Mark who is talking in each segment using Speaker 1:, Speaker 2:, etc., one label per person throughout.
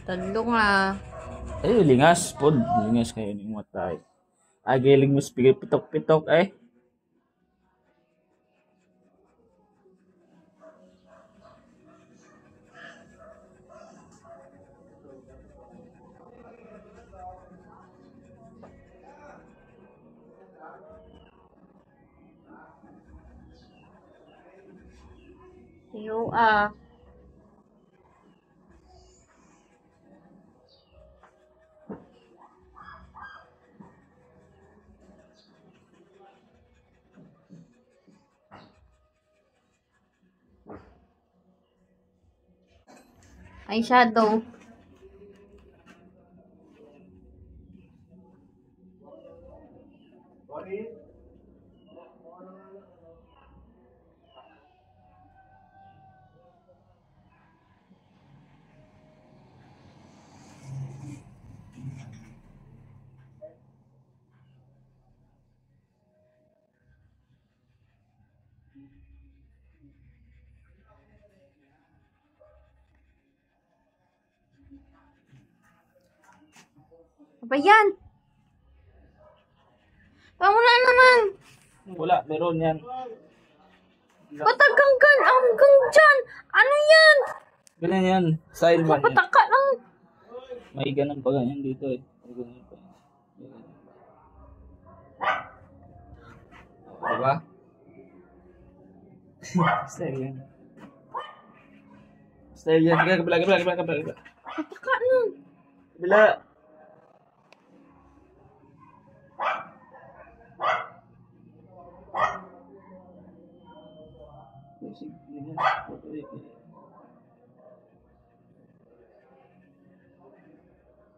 Speaker 1: Tadlo nga.
Speaker 2: Ay, lingas po. Lingas kayo ng matay. Agiling mo spigay pitok-pitok eh.
Speaker 1: Iyo ah. Ay, shadow. Apa yan? Pamula naman.
Speaker 2: Wala, meron yan.
Speaker 1: Patagang hanggang dyan. Ano yan?
Speaker 2: Ganyan yan. Style man yan.
Speaker 1: Pataka lang.
Speaker 2: May ganun pa ganyan dito eh. May ganun pa. Diba? Style yan. Style yan. Kabila.
Speaker 1: Pataka lang.
Speaker 2: Kabila.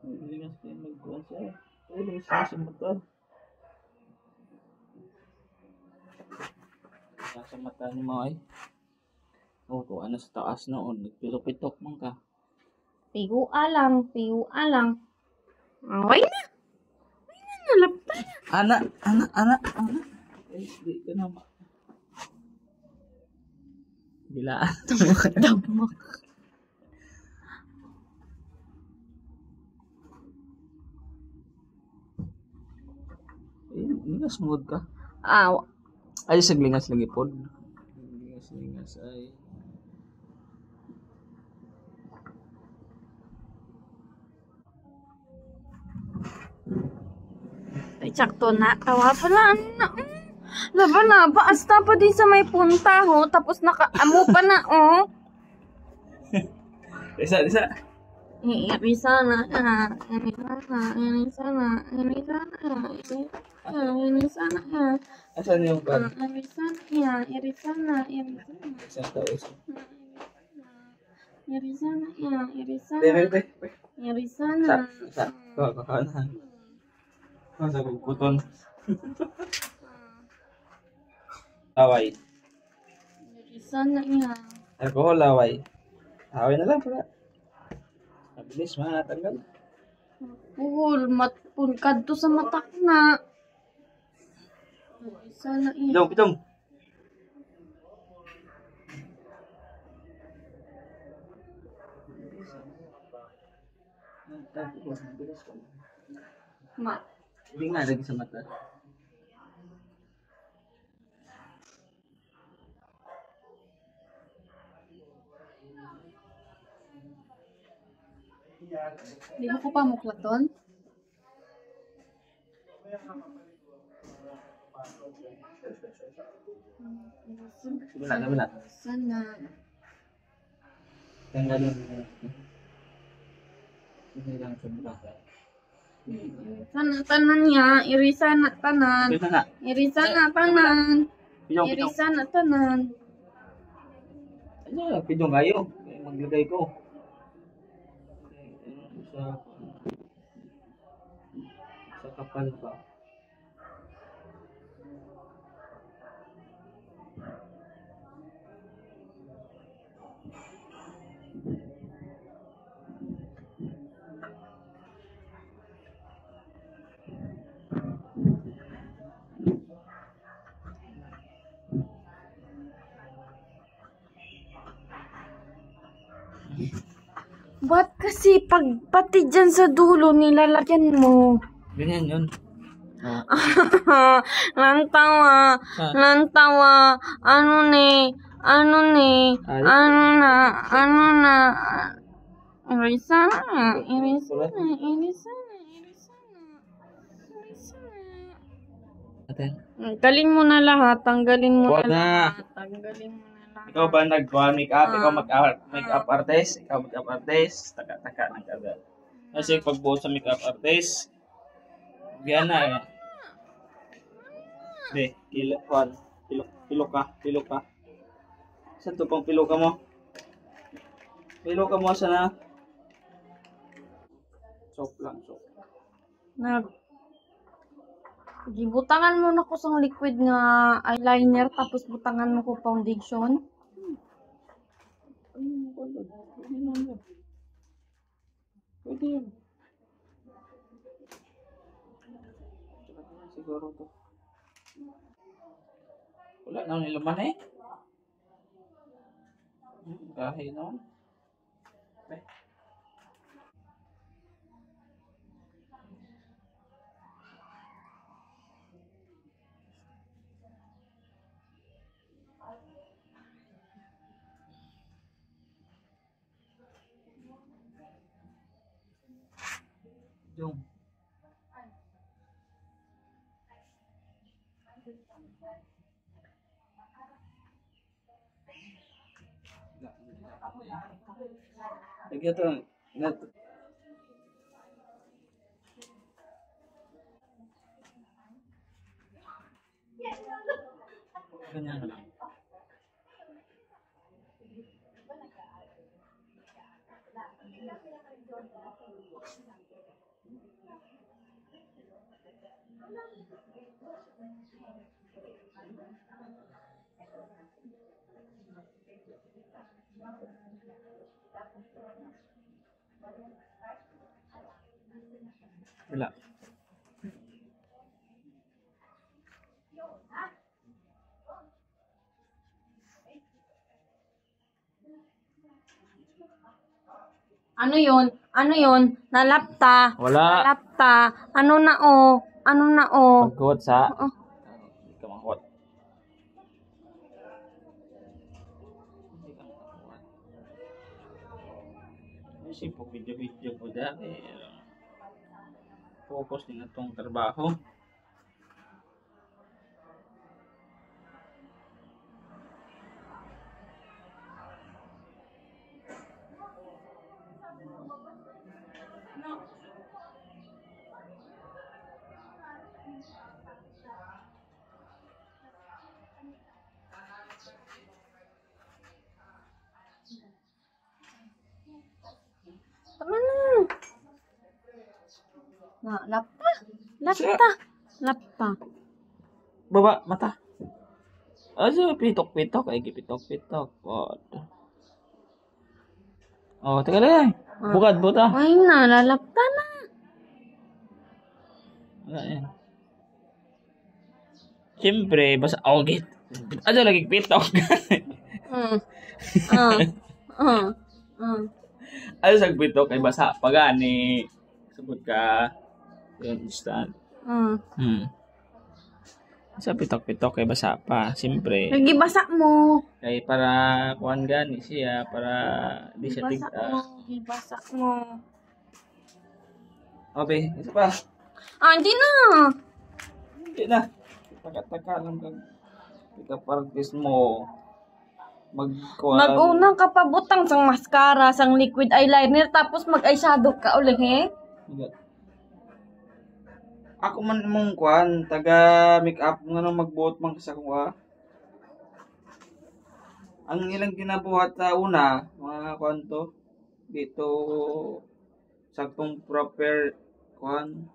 Speaker 2: Lingas kayo magkuhan siya. Ay, lingas na sa mata. Nasa mata ni mo ay. Oh, kung ano sa taas noon. Nagpitok-pitok man ka.
Speaker 1: Piyua lang. Okay na. Nalapta na.
Speaker 2: Anak. Ay, di ka na ma. Bilaan.
Speaker 1: Damak.
Speaker 2: Ay, lingas mood ka.
Speaker 1: Ah,
Speaker 2: Ay, saglingas lagi po. Lingas ay.
Speaker 1: ay sakto na. Tawa pala. Laba. Asta pa di sa may punta ho. Tapos nakaamo pa na oh.
Speaker 2: Isa.
Speaker 1: Irisa na.
Speaker 2: Asan yung pan?
Speaker 1: Irisa na.
Speaker 2: Isang tao isa.
Speaker 1: Irisa na.
Speaker 2: Isa. Kakanan. Sa kukuton. Laway.
Speaker 1: Irisa na yan.
Speaker 2: Alcohol, laway. Laway na lang pala. Mabilis, matanggal.
Speaker 1: Pulkad to sa matak na. Irisa na yan.
Speaker 2: Pitong.
Speaker 1: Ma.
Speaker 2: Hindi nga lagi sa mata.
Speaker 1: Di mo ko pa muklaton?
Speaker 2: Kabila.
Speaker 1: Sana.
Speaker 2: Tanggalin mo. Hindi lang sa mata.
Speaker 1: Sana tanan niya. Irisa na tanan.
Speaker 2: Pwede na.
Speaker 1: Irisa na tanan.
Speaker 2: Pitong.
Speaker 1: Irisa na tanan.
Speaker 2: Ano, pitong kayo. Maglagay ko. Sa kapal pa.
Speaker 1: Ba't kasi pati dyan sa dulo nilalagyan mo?
Speaker 2: Ganyan yun. Oh.
Speaker 1: Lantawa.
Speaker 2: Ah.
Speaker 1: Lantawa. Ano ni?
Speaker 2: Ay.
Speaker 1: Ano na? Irisa na.
Speaker 2: Atin.
Speaker 1: Tanggalin mo na lahat.
Speaker 2: Huwag na.
Speaker 1: Tanggalin mo na lahat.
Speaker 2: Ikaw ba nag-make-up? Ikaw make-up artist? Ikaw make-up artist? Taka-taka ng kagal. Kasi pagbuo sa make-up artist, yan na eh. Hindi, pilo ka. Saan to pang pilo ka mo? Pilo ka mo sana. Soap lang.
Speaker 1: Gibutangan mo na ko sang liquid nga eyeliner tapos butangan mo ko foundation.
Speaker 2: Pwede yun. Siguro to. Wala na nilaman eh. Kahit naman. Okay. Yung. Lagyan to. Ganyan na lang. Wala.
Speaker 1: Ano yun? Nalapta.
Speaker 2: Wala.
Speaker 1: Nalapta. Ano na o?
Speaker 2: Pagkuhat sa.
Speaker 1: Oh.
Speaker 2: Hindi ka makuhat. Kasi po video po dahil focus din itong trabaho.
Speaker 1: Tama na. Lapta.
Speaker 2: Baba, mata. Asa pitok-pitok ay gipitok-pitok. Oh, teka lang. Bukad buta.
Speaker 1: Ay na, lalapta na.
Speaker 2: Wala yan. Siyempre, basta git. Asa lagi pitok. Asa sa pitok ay basa pagani. Sabot ka. Yun, instant. Sa pitok-pitok kay basa pa, siyempre.
Speaker 1: Nagibasa mo.
Speaker 2: Kay para kuan gani siya, para di siya
Speaker 1: Gibasa mo.
Speaker 2: Okay, ito pa.
Speaker 1: Hindi na.
Speaker 2: Hindi na. Taka-taka lang kag pika-practice mo.
Speaker 1: Mag-unang ka pa butang sang mascara, sang liquid eyeliner, tapos mag-eyeshadow ka ulit, eh?
Speaker 2: Ako man mong kuan, taga make-up nga magbuot man sa kuha. Ang ilang ginabuhat sa una, mga kuan to, dito saktong proper kuan.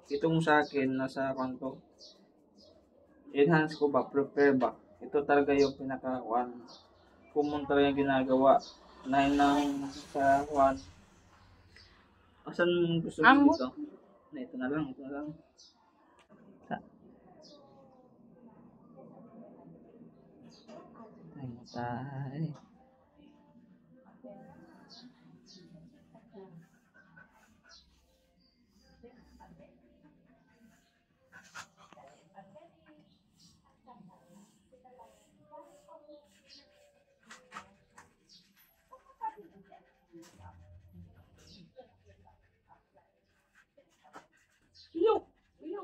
Speaker 2: Itong sa akin nasa kuan to. Enhance ko ba, prepare ba? Ito talaga yung pinaka kuan. Common talaga yung ginagawa. Nang sa kuan. Asan gusto mo dito? Ito na lang. Ay, matay. Iyo! Iyo!